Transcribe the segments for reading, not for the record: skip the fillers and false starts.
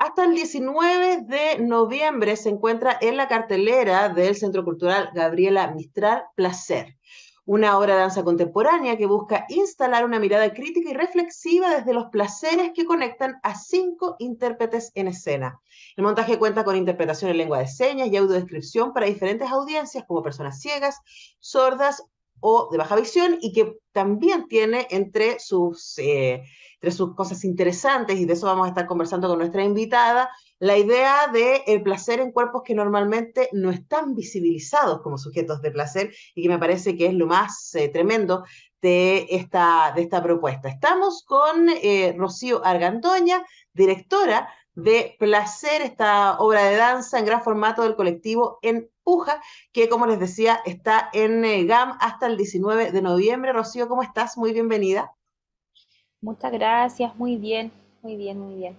hasta el 19 de noviembre se encuentra en la cartelera del Centro Cultural Gabriela Mistral Placer, una obra de danza contemporánea que busca instalar una mirada crítica y reflexiva desde los placeres que conectan a 5 intérpretes en escena. El montaje cuenta con interpretación en lengua de señas y audiodescripción para diferentes audiencias, como personas ciegas, sordas o de baja visión, y que también tiene entre sus cosas interesantes, y de eso vamos a estar conversando con nuestra invitada, la idea de el placer en cuerpos que normalmente no están visibilizados como sujetos de placer, y que me parece que es lo más tremendo de esta propuesta. Estamos con Rocío Argandoña, directora de Placer, esta obra de danza en gran formato del colectivo En Puja, que, como les decía, está en GAM hasta el 19 de noviembre. Rocío, ¿cómo estás? Muy bienvenida. Muchas gracias, muy bien, muy bien, muy bien.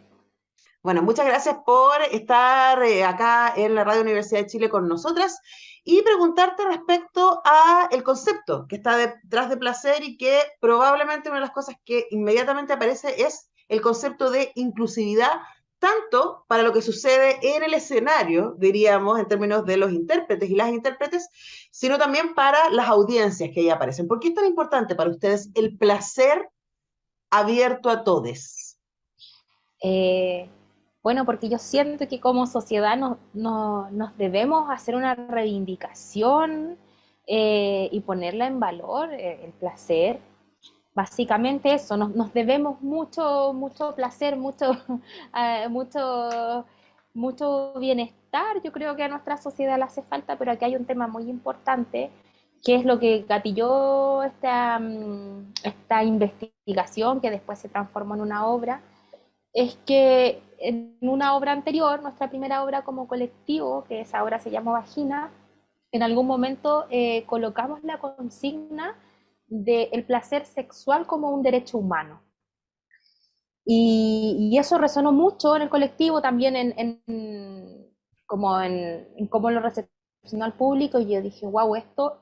Bueno, muchas gracias por estar acá en la Radio Universidad de Chile con nosotras y preguntarte respecto a el concepto que está detrás de placer, y que probablemente una de las cosas que inmediatamente aparece es el concepto de inclusividad, tanto para lo que sucede en el escenario, diríamos, en términos de los intérpretes y las intérpretes, sino también para las audiencias que ahí aparecen. ¿Por qué es tan importante para ustedes el placer abierto a todes? Eh, bueno, porque yo siento que como sociedad nos debemos hacer una reivindicación y ponerla en valor, el placer. Básicamente eso, nos debemos mucho, mucho placer, mucho, mucho, mucho bienestar. Yo creo que a nuestra sociedad le hace falta, pero aquí hay un tema muy importante, que es lo que gatilló esta investigación que después se transformó en una obra. Es que en una obra anterior, nuestra primera obra como colectivo, que esa obra se llamó Vagina, en algún momento colocamos la consigna del placer sexual como un derecho humano. Y eso resonó mucho en el colectivo, también en cómo lo recepcionó al público, y yo dije, wow, esto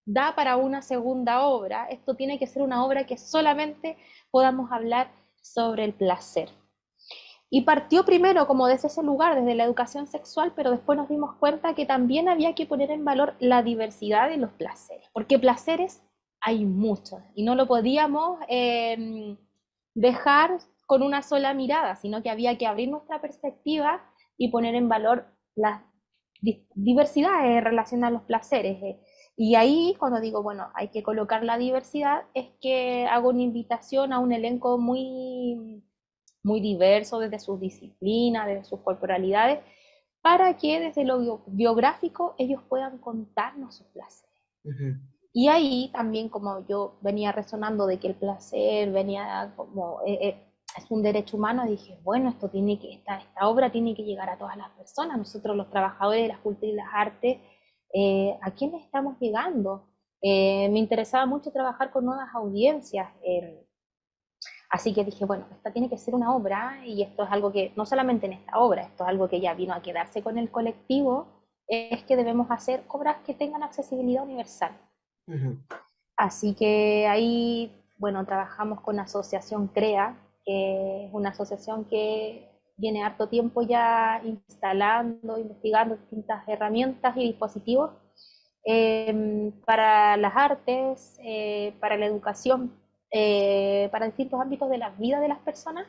da para una segunda obra, esto tiene que ser una obra que solamente podamos hablar sobre el placer. Y partió primero como desde ese lugar, desde la educación sexual, pero después nos dimos cuenta que también había que poner en valor la diversidad de los placeres, porque placeres hay muchos y no lo podíamos dejar con una sola mirada, sino que había que abrir nuestra perspectiva y poner en valor la diversidad en relación a los placeres. Y ahí, cuando digo, bueno, hay que colocar la diversidad, es que hago una invitación a un elenco muy diverso desde sus disciplinas, desde sus corporalidades, para que desde lo biográfico ellos puedan contarnos sus placeres. Uh -huh. Y ahí también, como yo venía resonando de que el placer venía como es un derecho humano, dije, bueno, esta obra tiene que llegar a todas las personas. Nosotros los trabajadores de las culturas y las artes, ¿a quiénes estamos llegando? Me interesaba mucho trabajar con nuevas audiencias. Así que dije, bueno, esta tiene que ser una obra, y esto es algo que, no solamente en esta obra, esto es algo que ya vino a quedarse con el colectivo, es que debemos hacer obras que tengan accesibilidad universal. Uh -huh. Así que ahí, bueno, trabajamos con la Asociación CREA, que es una asociación que viene harto tiempo ya instalando, investigando distintas herramientas y dispositivos para las artes, para la educación, para distintos ámbitos de la vida de las personas,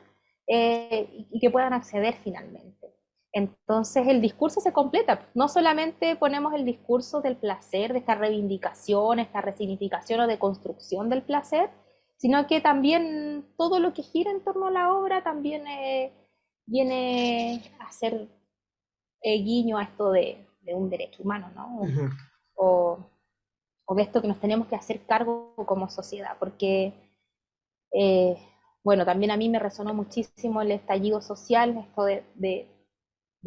y que puedan acceder finalmente. Entonces el discurso se completa, no solamente ponemos el discurso del placer, de esta reivindicación, esta resignificación o de construcción del placer, sino que también todo lo que gira en torno a la obra también viene a hacer guiño a esto de un derecho humano, Uh ¿no? -huh. O, o de esto que nos tenemos que hacer cargo como sociedad, porque, eh, bueno, también a mí me resonó muchísimo el estallido social, esto de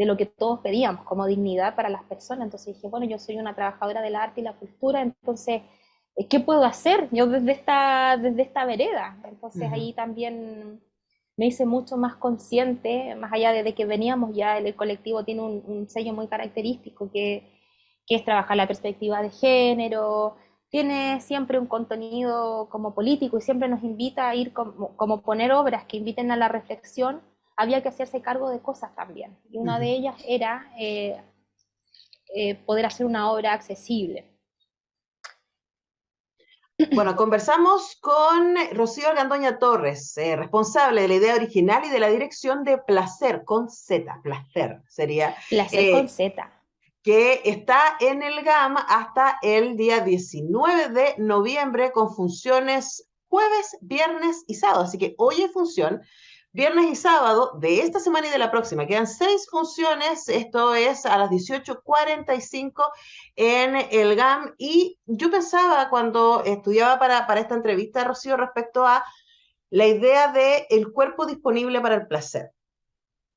lo que todos pedíamos como dignidad para las personas. Entonces dije, bueno, yo soy una trabajadora del arte y la cultura, entonces, ¿qué puedo hacer yo desde esta vereda? Uh Entonces -huh. ahí también me hice mucho más consciente, más allá de que veníamos ya, el colectivo tiene un sello muy característico que es trabajar la perspectiva de género, tiene siempre un contenido como político y siempre nos invita a ir como poner obras que inviten a la reflexión, había que hacerse cargo de cosas también. Y una de ellas era poder hacer una obra accesible. Bueno, conversamos con Rocío Argandoña Torres, responsable de la idea original y de la dirección de Placer, con Z, Placer sería, Placer con Z. que está en el GAM hasta el día 19 de noviembre con funciones jueves, viernes y sábado. Así que hoy hay función, viernes y sábado de esta semana y de la próxima. Quedan 6 funciones, esto es a las 18:45 en el GAM. Y yo pensaba cuando estudiaba para esta entrevista, Rocío, respecto a la idea de el cuerpo disponible para el placer.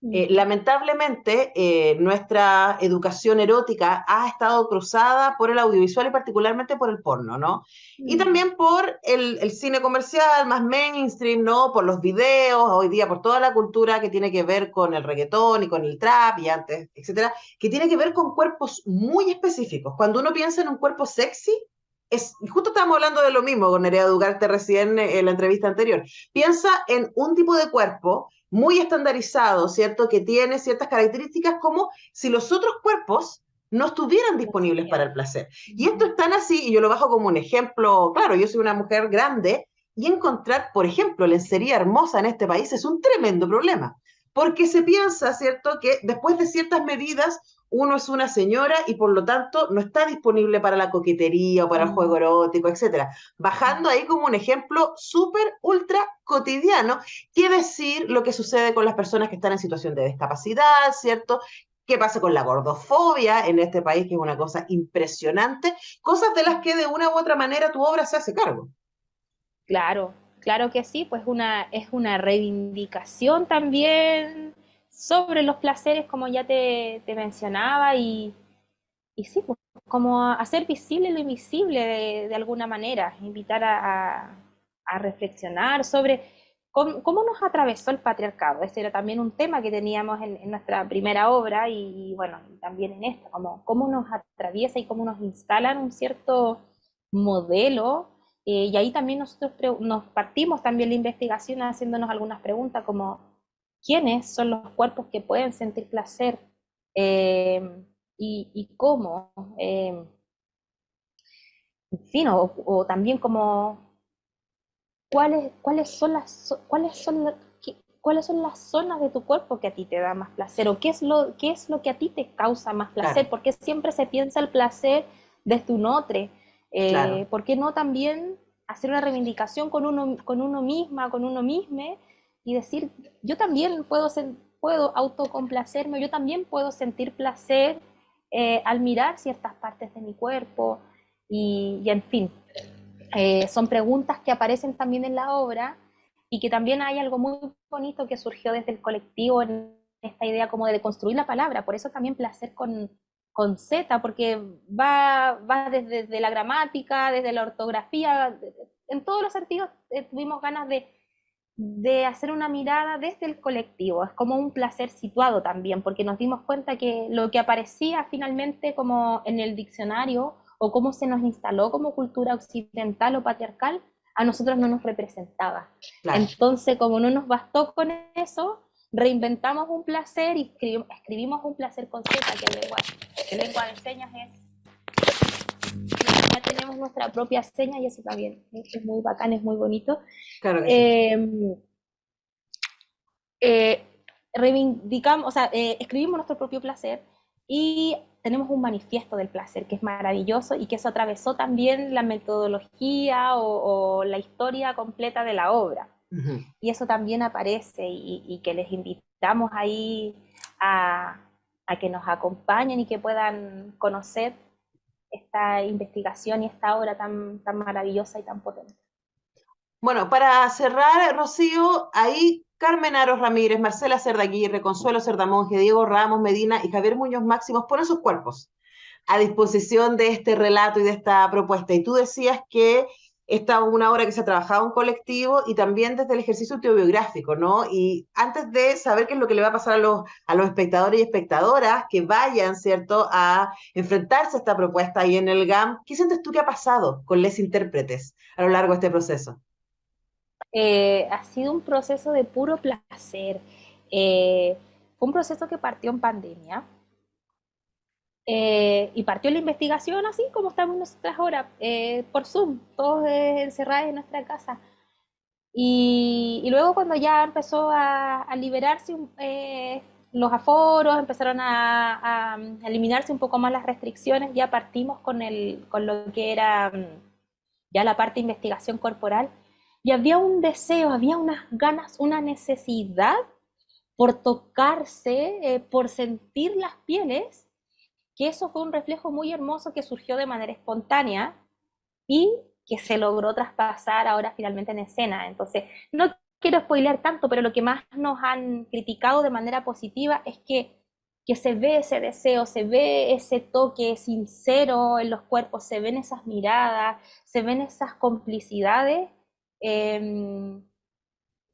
Lamentablemente, nuestra educación erótica ha estado cruzada por el audiovisual y particularmente por el porno, ¿no? Y también por el cine comercial más mainstream, ¿no? Por los videos, hoy día por toda la cultura que tiene que ver con el reggaetón y con el trap y antes, etcétera, que tiene que ver con cuerpos muy específicos. Cuando uno piensa en un cuerpo sexy, justo estábamos hablando de lo mismo con Nerea Dugarte recién en la entrevista anterior. Piensa en un tipo de cuerpo muy estandarizado, ¿cierto? Que tiene ciertas características como si los otros cuerpos no estuvieran disponibles para el placer. Y esto es tan así, y yo lo bajo como un ejemplo, claro, yo soy una mujer grande, y encontrar, por ejemplo, lencería hermosa en este país es un tremendo problema, porque se piensa, ¿cierto?, que después de ciertas medidas uno es una señora y por lo tanto no está disponible para la coquetería o para el juego erótico, etcétera. Bajando ahí como un ejemplo súper, ultra cotidiano, qué decir lo que sucede con las personas que están en situación de discapacidad, ¿cierto? ¿Qué pasa con la gordofobia en este país, que es una cosa impresionante? Cosas de las que de una u otra manera tu obra se hace cargo. Claro, claro que sí, pues es una reivindicación también sobre los placeres, como ya te mencionaba, y sí, pues, como hacer visible lo invisible de alguna manera, invitar a reflexionar sobre cómo nos atravesó el patriarcado. Ese era también un tema que teníamos en nuestra primera obra y bueno, también en esta, como cómo nos atraviesa y cómo nos instalan un cierto modelo. Y ahí también nosotros nos partimos también la investigación haciéndonos algunas preguntas como ¿quiénes son los cuerpos que pueden sentir placer? Y cómo, en fin, o también como cuáles son las zonas de tu cuerpo que a ti te da más placer, o qué es lo que a ti te causa más placer, Claro, porque siempre se piensa el placer desde un otro. claro. ¿Por qué no también hacer una reivindicación con uno misma, con uno mismo, y decir, yo también puedo autocomplacerme, yo también puedo sentir placer al mirar ciertas partes de mi cuerpo, y en fin, son preguntas que aparecen también en la obra y que también hay algo muy bonito que surgió desde el colectivo en esta idea como de construir la palabra, por eso también placer con Z, porque va desde la gramática, desde la ortografía, en todos los sentidos tuvimos ganas de hacer una mirada desde el colectivo, es como un placer situado también, porque nos dimos cuenta que lo que aparecía finalmente como en el diccionario o cómo se nos instaló como cultura occidental o patriarcal, a nosotros no nos representaba. Claro. Entonces, como no nos bastó con eso, reinventamos un placer y escribimos un placer con Z, que en lengua de señas ya tenemos nuestra propia seña y eso también es muy bacán, es muy bonito. Claro que sí. Eh, eh, Reivindicamos, o sea, escribimos nuestro propio placer y tenemos un manifiesto del placer que es maravilloso y que eso atravesó también la metodología o la historia completa de la obra. Ujú. Y eso también aparece y que les invitamos ahí a, a que nos acompañen y que puedan conocer esta investigación y esta obra tan maravillosa y tan potente. Bueno, para cerrar, Rocío, ahí Carmen Aros Ramírez, Marcela Cerdaguirre, Consuelo Cerdamonge, Diego Ramos Medina y Javier Muñoz Máximos ponen sus cuerpos a disposición de este relato y de esta propuesta. Y tú decías que esta es una obra que se ha trabajado en colectivo y también desde el ejercicio autobiográfico, ¿no? Y antes de saber qué es lo que le va a pasar a los espectadores y espectadoras que vayan, ¿cierto?, a enfrentarse a esta propuesta ahí en el GAM, ¿qué sientes tú que ha pasado con les intérpretes a lo largo de este proceso? Ha sido un proceso de puro placer. Fue un proceso que partió en pandemia. Y partió la investigación así como estamos nosotras ahora, por Zoom, todos encerrados en nuestra casa. Y luego cuando ya empezó a liberarse los aforos, empezaron a eliminarse un poco más las restricciones, ya partimos con lo que era ya la parte de investigación corporal. Y había un deseo, había unas ganas, una necesidad por tocarse, por sentir las pieles, que eso fue un reflejo muy hermoso que surgió de manera espontánea y que se logró traspasar ahora finalmente en escena. Entonces, no quiero spoilear tanto, pero lo que más nos han criticado de manera positiva es que se ve ese deseo, se ve ese toque sincero en los cuerpos, se ven esas miradas, se ven esas complicidades eh,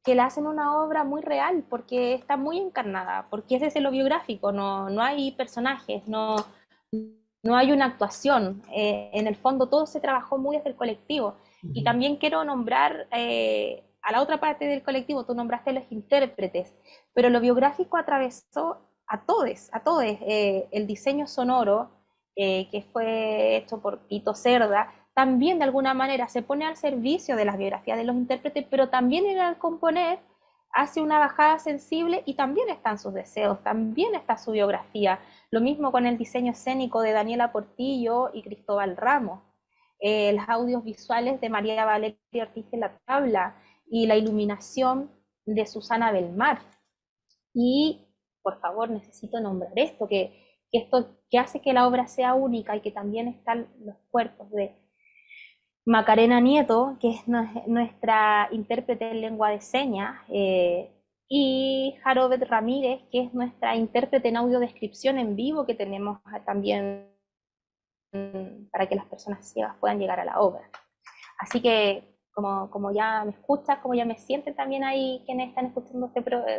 que la hacen una obra muy real, porque está muy encarnada, porque es desde lo biográfico, no hay personajes, no hay una actuación. En el fondo todo se trabajó muy desde el colectivo. Y también quiero nombrar a la otra parte del colectivo, tú nombraste a los intérpretes, pero lo biográfico atravesó a todos. El diseño sonoro, que fue hecho por Tito Cerda, también de alguna manera se pone al servicio de las biografías de los intérpretes, pero también en el componer hace una bajada sensible y también están sus deseos, también está su biografía. Lo mismo con el diseño escénico de Daniela Portillo y Cristóbal Ramos, los audios visuales de María Valeria Ortiz de la Tabla y la iluminación de Susana Belmar. Y, por favor, necesito nombrar esto, que esto que hace que la obra sea única y que también están los cuerpos de Macarena Nieto, que es nuestra intérprete en lengua de señas, y Jarobet Ramírez, que es nuestra intérprete en audiodescripción en vivo, que tenemos también para que las personas ciegas puedan llegar a la obra. Así que, como ya me escuchas, como ya me sienten también ahí quienes están escuchando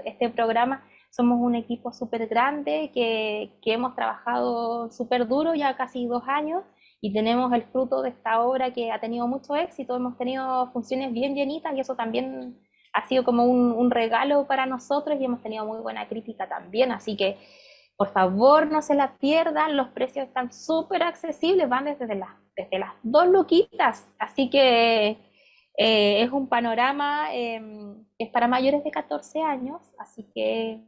este programa, somos un equipo súper grande que hemos trabajado súper duro ya casi 2 años y tenemos el fruto de esta obra que ha tenido mucho éxito. Hemos tenido funciones bien llenitas y eso también ha sido como un regalo para nosotros y hemos tenido muy buena crítica también. Así que, por favor, no se la pierdan. Los precios están súper accesibles, van desde las 2 luquitas. Así que es un panorama que es para mayores de 14 años, así que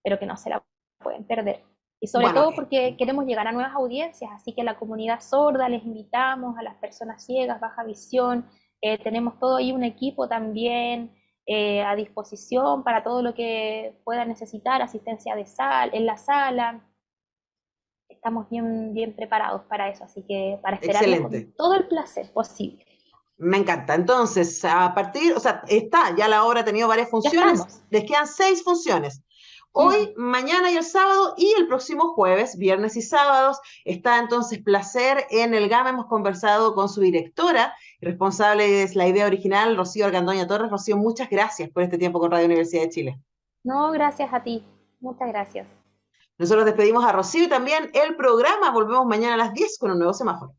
pero que no se la pueden perder. Y sobre Bueno, todo porque queremos llegar a nuevas audiencias, así que a la comunidad sorda les invitamos, a las personas ciegas, baja visión, tenemos todo ahí un equipo también a disposición para todo lo que puedan necesitar, asistencia en la sala. Estamos bien preparados para eso, así que para esperarles con excelente. todo el placer posible. Me encanta. Entonces, a partir, o sea, ya la obra ha tenido varias Ya funciones, estamos. les quedan 6 funciones. Hoy, Mm. mañana y el sábado, y el próximo jueves, viernes y sábados, está entonces Placer en el GAM. Hemos conversado con su directora, responsable es la idea original, Rocío Argandoña Torres. Rocío, muchas gracias por este tiempo con Radio Universidad de Chile. No, gracias a ti. Muchas gracias. Nosotros despedimos a Rocío y también el programa. Volvemos mañana a las 10 con un nuevo semáforo.